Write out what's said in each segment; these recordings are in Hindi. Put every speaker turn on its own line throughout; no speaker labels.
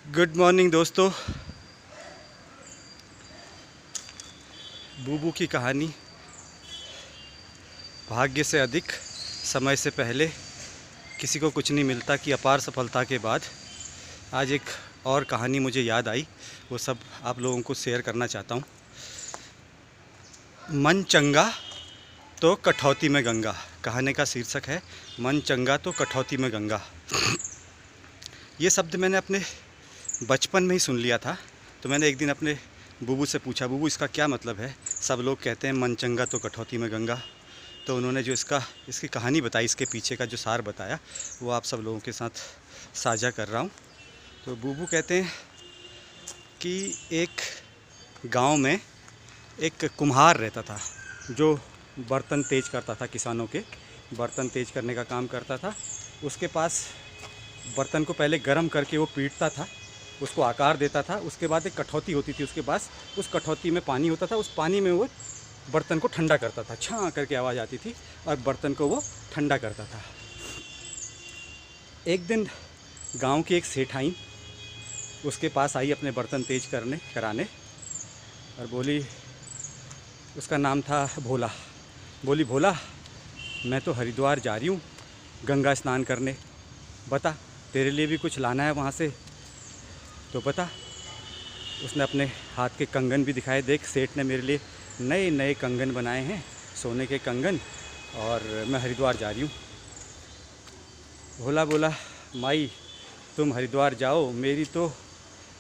गुड मॉर्निंग दोस्तों। बूबू की कहानी। भाग्य से अधिक समय से पहले किसी को कुछ नहीं मिलता कि अपार सफलता के बाद आज एक और कहानी मुझे याद आई, वो सब आप लोगों को शेयर करना चाहता हूँ। मन चंगा तो कठौती में गंगा। कहानी का शीर्षक है मन चंगा तो कठौती में गंगा। ये शब्द मैंने अपने बचपन में ही सुन लिया था, तो मैंने एक दिन अपने बूबू से पूछा, बूबू इसका क्या मतलब है? सब लोग कहते हैं मन चंगा तो कठौती में गंगा। तो उन्होंने जो इसकी कहानी बताई, इसके पीछे का जो सार बताया, वो आप सब लोगों के साथ साझा कर रहा हूँ। तो बूबू कहते हैं कि एक गांव में एक कुम्हार रहता था जो बर्तन तेज करता था, किसानों के बर्तन तेज करने का काम करता था। उसके पास बर्तन को पहले गर्म करके वो पीटता था, उसको आकार देता था। उसके बाद एक कठौती होती थी उसके पास, उस कठौती में पानी होता था, उस पानी में वो बर्तन को ठंडा करता था। छाँ करके आवाज़ आती थी और बर्तन को वो ठंडा करता था। एक दिन गांव की एक सेठाइन उसके पास आई अपने बर्तन तेज कराने और बोली, उसका नाम था भोला। बोली, भोला मैं तो हरिद्वार जा रही हूँ गंगा स्नान करने, बता तेरे लिए भी कुछ लाना है वहाँ से तो बता। उसने अपने हाथ के कंगन भी दिखाए, देख सेठ ने मेरे लिए नए नए कंगन बनाए हैं, सोने के कंगन, और मैं हरिद्वार जा रही हूँ। भोला बोला, माई तुम हरिद्वार जाओ, मेरी तो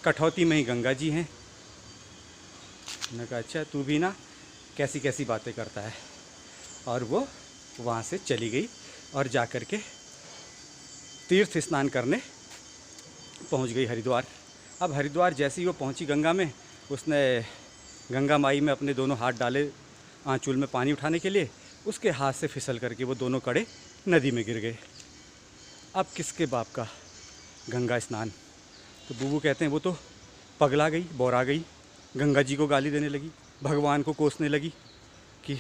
कठौती में ही गंगा जी हैं। मैंने कहा अच्छा, तू भी ना कैसी कैसी बातें करता है। और वो वहाँ से चली गई और जा कर के तीर्थ स्नान करने पहुँच गई हरिद्वार। अब हरिद्वार जैसे ही वो पहुँची गंगा में, उसने गंगा माई में अपने दोनों हाथ डाले आंचूल में पानी उठाने के लिए। उसके हाथ से फिसल करके वो दोनों कड़े नदी में गिर गए। अब किसके बाप का गंगा स्नान? तो बूबू कहते हैं वो तो पगला गई, बौरा गई, गंगा जी को गाली देने लगी, भगवान को कोसने लगी कि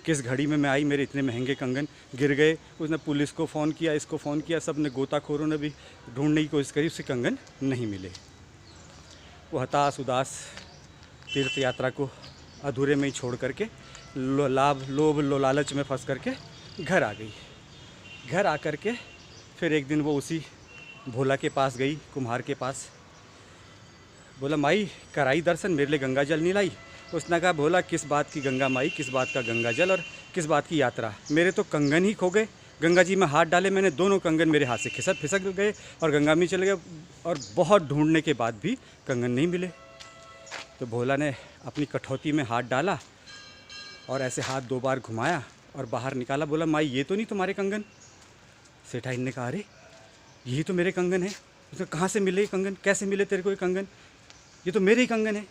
किस घड़ी में मैं आई, मेरे इतने महंगे कंगन गिर गए। उसने पुलिस को फ़ोन किया, इसको फ़ोन किया, सब ने, गोताखोरों ने भी ढूंढने की कोशिश करी, उससे कंगन नहीं मिले। वो हताश उदास तीर्थ यात्रा को अधूरे में ही छोड़ करके लोभ लालच में फंस करके घर आ गई। घर आ करके फिर एक दिन वो उसी भोला के पास गई, कुम्हार के पास। बोला, माई कराई दर्शन, मेरे लिए गंगा जल नहीं लाई? उसने कहा, भोला किस बात की गंगा माई, किस बात का गंगा जल और किस बात की यात्रा? मेरे तो कंगन ही खो गए। गंगा जी में हाथ डाले मैंने, दोनों कंगन मेरे हाथ से फिसक गए और गंगा में चले गए, और बहुत ढूंढने के बाद भी कंगन नहीं मिले। तो भोला ने अपनी कठौती में हाथ डाला और ऐसे हाथ 2 बार घुमाया और बाहर निकाला। बोला, माई ये तो नहीं तुम्हारे कंगन? सेठाइन ने कहा, अरे यही तो मेरे कंगन है। उसने कहाँ से मिले कंगन, कैसे मिले तेरे को ये कंगन? ये तो मेरे ही कंगन है।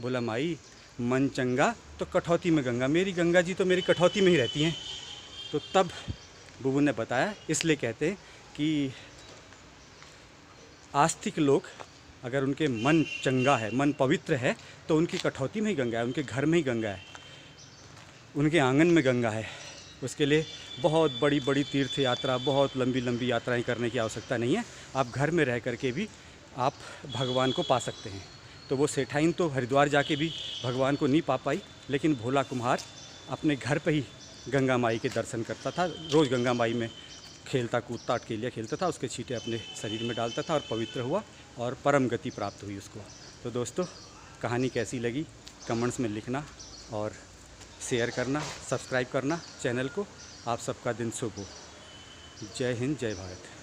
बोला, माई मन चंगा तो कठौती में गंगा, मेरी गंगा जी तो मेरी कठौती में ही रहती हैं। तो तब बूबू ने बताया, इसलिए कहते हैं कि आस्तिक लोग अगर उनके मन चंगा है, मन पवित्र है, तो उनकी कठौती में ही गंगा है, उनके घर में ही गंगा है, उनके आंगन में गंगा है। उसके लिए बहुत बड़ी बड़ी तीर्थ यात्रा, बहुत लंबी लंबी यात्राएं करने की आवश्यकता नहीं है। आप घर में रह करके भी आप भगवान को पा सकते हैं। तो वो सेठाइन तो हरिद्वार जाके भी भगवान को नहीं पा पाई, लेकिन भोला कुम्हार अपने घर पे ही गंगा माई के दर्शन करता था। रोज़ गंगा माई में खेलता कूदता, अटकेलियाँ खेलता था, उसके छींटे अपने शरीर में डालता था और पवित्र हुआ और परम गति प्राप्त हुई उसको। तो दोस्तों, कहानी कैसी लगी कमेंट्स में लिखना और शेयर करना, सब्सक्राइब करना चैनल को। आप सबका दिन शुभ हो। जय हिंद, जय भारत।